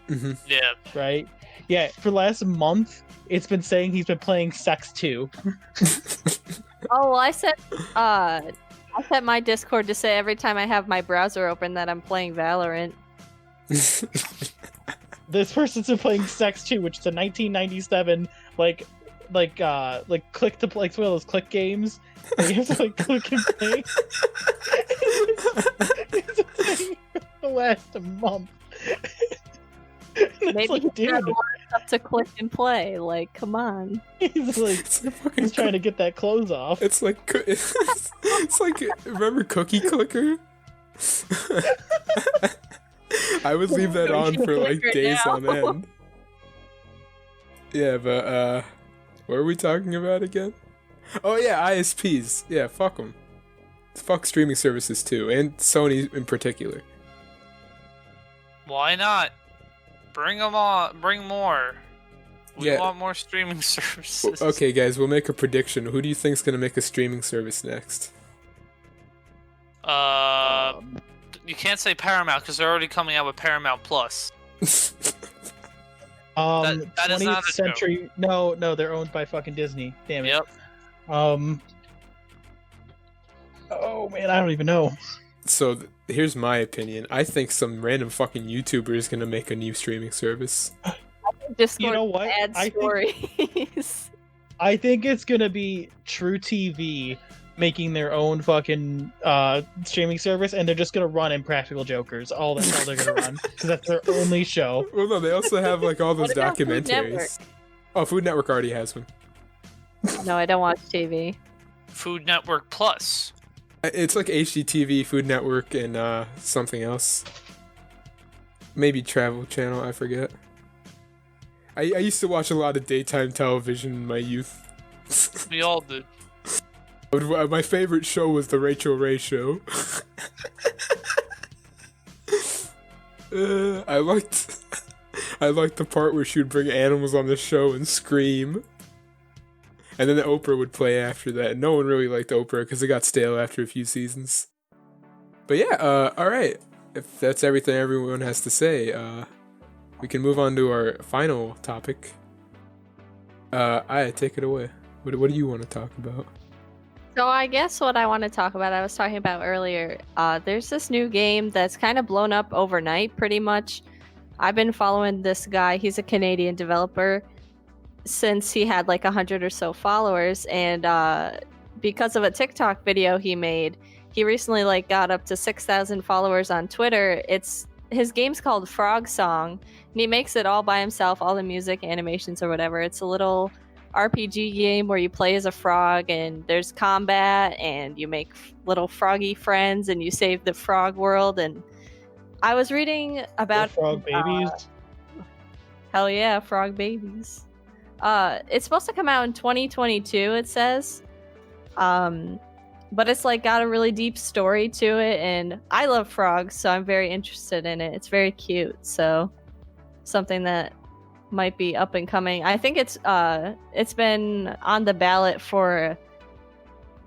Yeah. right? Yeah, for the last month, it's been saying he's been playing Sex 2. Oh, well, I set my Discord to say every time I have my browser open that I'm playing Valorant. This person's been playing Sex 2, which is a 1997 like click to play. It's one of those click games. Like, you have to like click and play. It's been playing for the last month. Maybe like, he's dude, got a lot of stuff to click and play. Like, come on. he's like he's trying to get that clothes off. It's like it's like, remember Cookie Clicker? I would leave that on for like days on end. Yeah, but what are we talking about again? Oh yeah, ISPs. Yeah, fuck them. Fuck streaming services too, and Sony in particular. Why not? Bring them on. Bring more. We want more streaming services. Okay, guys, we'll make a prediction. Who do you think's gonna make a streaming service next? You can't say Paramount because they're already coming out with Paramount Plus. That is not 20th a century. No, they're owned by fucking Disney. Damn it. Yep. Oh man, I don't even know. So here's my opinion. I think some random fucking YouTuber is gonna make a new streaming service. Discord, You know what? Bad stories. I think it's gonna be True TV making their own fucking streaming service, and they're just gonna run Impractical Jokers. That's all they're gonna run because that's their only show. Well, no, they also have like all those What about Food documentaries. Network? Oh, Food Network already has one. No, I don't watch TV. Food Network Plus. It's like HGTV, Food Network, and something else. Maybe Travel Channel, I forget. I used to watch a lot of daytime television in my youth. We all did. My favorite show was The Rachel Ray Show. I liked the part where she would bring animals on the show and scream. And then the Oprah would play after that. And no one really liked Oprah because it got stale after a few seasons. But yeah, alright. If that's everything everyone has to say, we can move on to our final topic. Aya, take it away. What do you want to talk about? So I guess what I want to talk about, I was talking about earlier, there's this new game that's kind of blown up overnight, pretty much. I've been following this guy. He's a Canadian developer since he had like 100 or so followers, and because of a TikTok video he made, he recently like got up to 6,000 followers on Twitter. His game's called Frog Song, and he makes it all by himself, all the music, animations, or whatever. It's a little RPG game where you play as a frog and there's combat and you make little froggy friends and you save the frog world. And I was reading about frog babies. Hell yeah, frog babies. It's supposed to come out in 2022, it says. But it's like got a really deep story to it, and I love frogs, so I'm very interested in it. It's very cute, so something that might be up and coming. I think it's been on the ballot for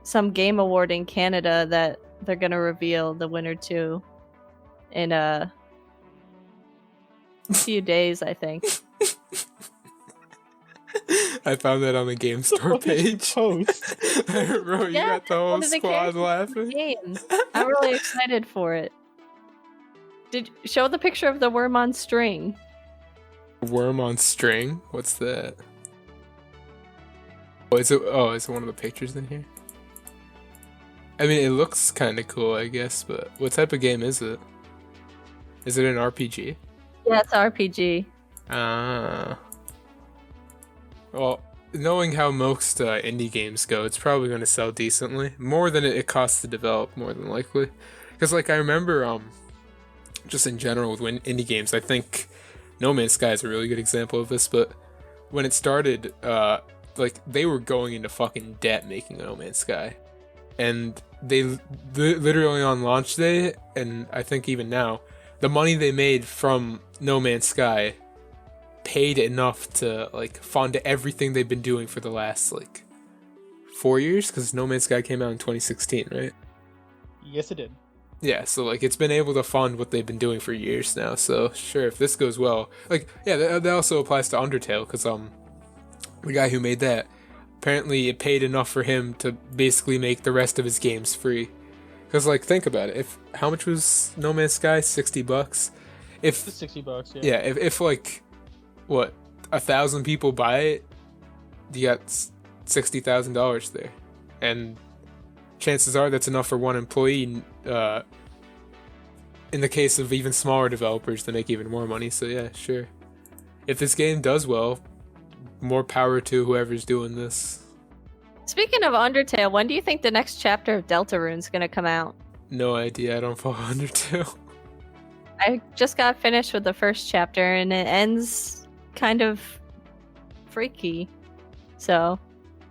some game award in Canada that they're gonna reveal the winner to in a few days, I think. I found that on the game store page. Post. Bro, you got the whole squad laughing. Game. I'm really excited for it. Show the picture of the worm on string. Worm on string? What's that? Oh, is it one of the pictures in here? I mean, it looks kind of cool, I guess, but what type of game is it? Is it an RPG? Yeah, it's RPG. Ah. Well, knowing how most indie games go, it's probably going to sell decently. More than it costs to develop, more than likely. Because, like, I remember, just in general with indie games, I think No Man's Sky is a really good example of this, but when it started, like, they were going into fucking debt making No Man's Sky. And they literally on launch day, and I think even now, the money they made from No Man's Sky paid enough to like fund everything they've been doing for the last like 4 years, because No Man's Sky came out in 2016, right? Yes, it did. Yeah, so like it's been able to fund what they've been doing for years now. So sure, if this goes well, like yeah, that also applies to Undertale, because the guy who made that, apparently it paid enough for him to basically make the rest of his games free. Because like think about it, if how much was No Man's Sky? $60. If It's $60, yeah. yeah, if like what 1,000 people buy it, you got $60,000 there, and chances are that's enough for one employee. In the case of even smaller developers, to make even more money. So yeah, sure. If this game does well, more power to whoever's doing this. Speaking of Undertale, when do you think the next chapter of Deltarune's gonna come out? No idea. I don't follow Undertale. I just got finished with the first chapter, and it ends kind of freaky. So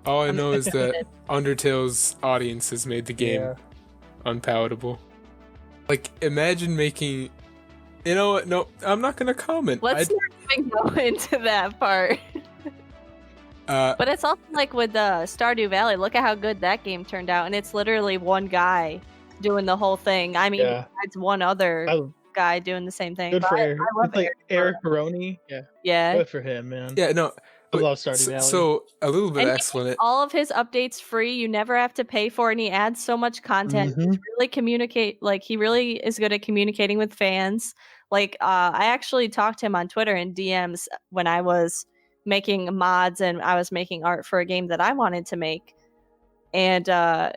All I know is that Undertale's audience has made the game unpalatable. Like, imagine making... You know what? No, I'm not gonna comment. Let's not even go into that part. But it's also like with Stardew Valley. Look at how good that game turned out, and it's literally one guy doing the whole thing. I mean, it's one other guy doing the same thing. Good for Eric. It's like Eric Baroni. Yeah. Good for him, man. Yeah, no. I love Stardew Valley. So a little bit and of explanation. All of his updates free. You never have to pay for it, and he adds so much content. He's really he really is good at communicating with fans. Like I actually talked to him on Twitter in DMs when I was making mods and I was making art for a game that I wanted to make. And I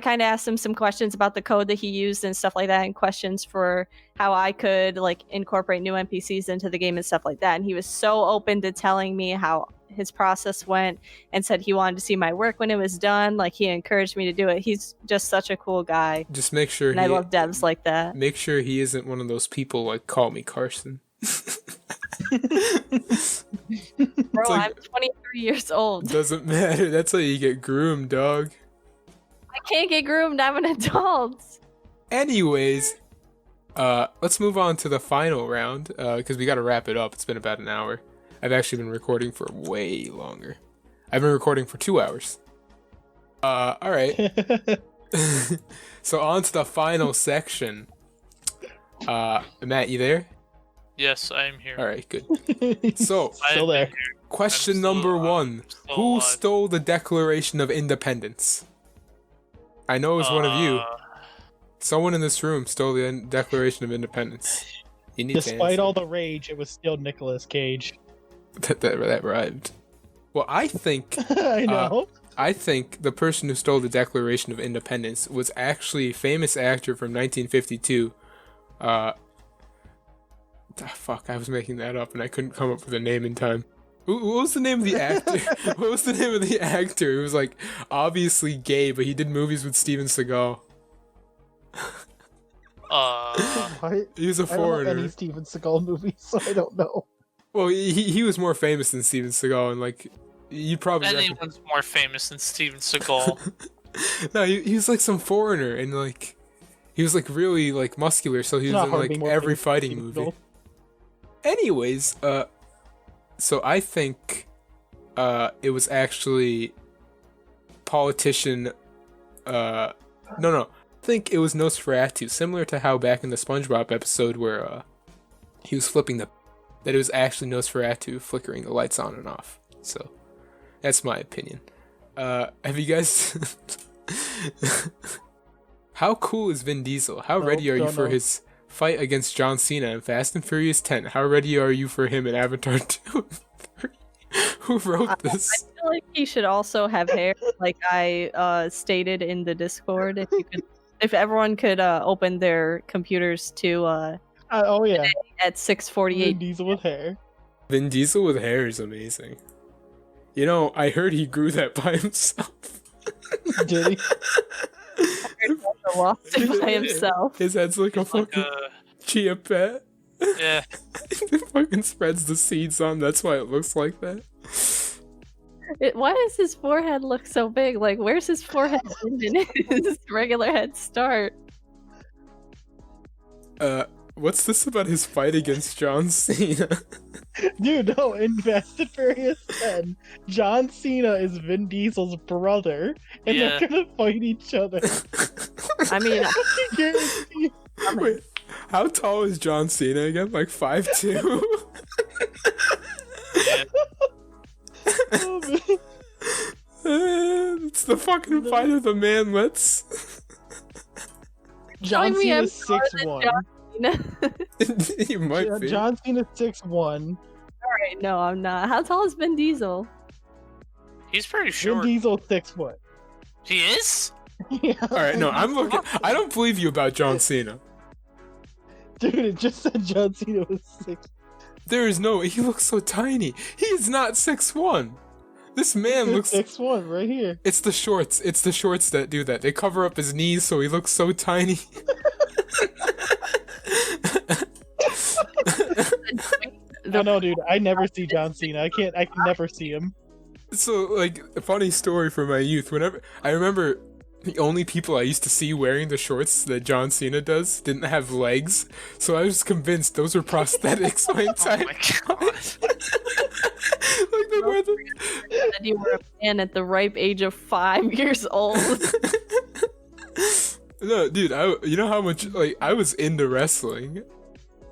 kind of asked him some questions about the code that he used and stuff like that, and questions for how I could like incorporate new NPCs into the game and stuff like that. And he was so open to telling me how his process went, and said he wanted to see my work when it was done. Like, he encouraged me to do it. He's just such a cool guy. Just make sure and I love devs like that. Make sure he isn't one of those people like Call Me Carson. Bro, I'm 23 years old. Doesn't matter. That's how you get groomed, dog. I can't get groomed. I'm an adult. Anyways, let's move on to the final round, because we got to wrap it up. It's been about an hour. I've actually been recording for way longer. I've been recording for 2 hours. All right. So on to the final section. Matt, you there? Yes, I am here. All right, good. So, still there. Question number one. Who stole the Declaration of Independence? I know it was one of you. Someone in this room stole the Declaration of Independence. You need Despite all the rage, it was still Nicolas Cage. That rhymed. Well, I think... I know. I think the person who stole the Declaration of Independence was actually a famous actor from 1952. Fuck, I was making that up and I couldn't come up with a name in time. What was the name of the actor? What was the name of the actor who was like obviously gay, but he did movies with Steven Seagal? What? He was a I don't know foreigner. any Steven Seagal movies, so I don't know. Well, he was more famous than Steven Seagal, and like you probably Anyone's more famous than Steven Seagal. No, he was like some foreigner, and like he was like really like muscular, so he It's was not in hard like being more every famous than fighting Steven movie. Seagal. Anyways, so I think it was actually politician. No, I think it was Nosferatu, similar to how back in the SpongeBob episode where he was flipping that it was actually Nosferatu flickering the lights on and off. So that's my opinion. Have you guys? How cool is Vin Diesel? How ready are you for his fight against John Cena in Fast and Furious 10? How ready are you for him in Avatar 2 and 3? Who wrote this? I feel like he should also have hair, like I stated in the Discord. If everyone could open their computers to Oh yeah, at 6:48. Vin Diesel with hair. Vin Diesel with hair is amazing. You know, I heard he grew that by himself. Did he? Lost it by himself. His head's like a fucking chia pet. Yeah. He fucking spreads the seeds on. That's why it looks like that. Why does his forehead look so big? Like, where's his forehead end and his regular head start? What's this about his fight against John Cena? Dude, no, in Fast and Furious 10, John Cena is Vin Diesel's brother, and Yeah. they're gonna fight each other. I mean, I guarantee. Wait, how tall is John Cena again? Like 5'2"? Oh, man. It's the fucking fight of the manlets. John telling me I'm Cena's taller than 6'1". John Cena. You might be. John Cena's 6'1". Alright, no, I'm not. How tall is Vin Diesel? He's pretty Vin short. Diesel's 6 foot. He is? Yeah. All right, no, I'm looking. I don't believe you about John Cena. Dude, it just said John Cena was 6. There is no. He looks so tiny. He is not 6'1". This man looks. 6'1" right here. It's the shorts. It's the shorts that do that. They cover up his knees so he looks so tiny. No, no, dude, I never see John Cena. I can never see him. So, like, a funny story from my youth. Whenever I remember, the only people I used to see wearing the shorts that John Cena does didn't have legs. So I was convinced those were prosthetics my Oh entire. my god. Like they wear the. That you were a man at the ripe age of 5 years old. No, dude, you know how much like I was into wrestling.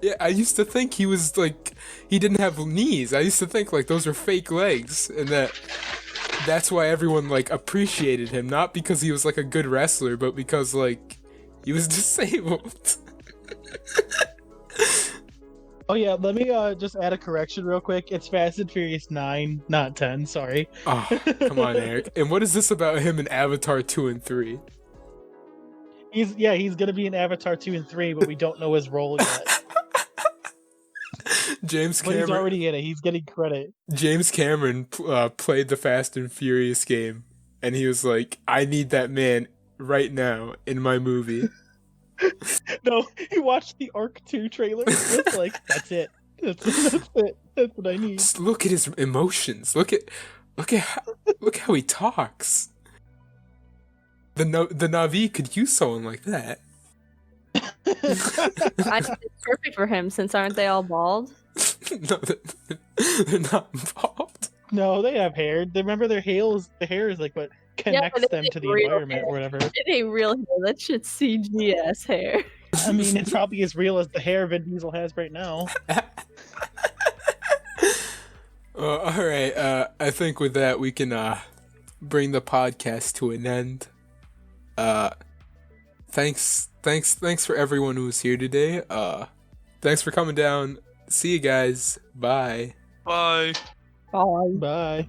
Yeah, I used to think he was like he didn't have knees. I used to think like those were fake legs, and that's why everyone like appreciated him, not because he was like a good wrestler, but because like he was disabled. Oh yeah, let me just add a correction real quick. It's Fast and Furious 9, not 10. Sorry. Oh, come on, Eric. And what is this about him in Avatar 2 and 3? He's gonna be in Avatar 2 and 3, but we don't know his role yet. James But he's Cameron. already in it. He's getting credit. James Cameron played the Fast and Furious game, and he was like, "I need that man right now in my movie." No, he watched the Arc 2 trailer. It's like, that's it. That's it. That's what I need. Just look at his emotions. Look how he talks. The Na'vi could use someone like that. I think it's perfect for him since aren't they all bald? No, they're not involved. No, they have hair. Remember the hair is like what connects but them it's to the real environment hair. or whatever. It ain't real hair. That shit's CG ass hair. I mean, it's probably as real as the hair Vin Diesel has right now. All right. I think with that we can bring the podcast to an end. Thanks for everyone who was here today. Thanks for coming down. See you guys. Bye. Bye. Bye. Bye.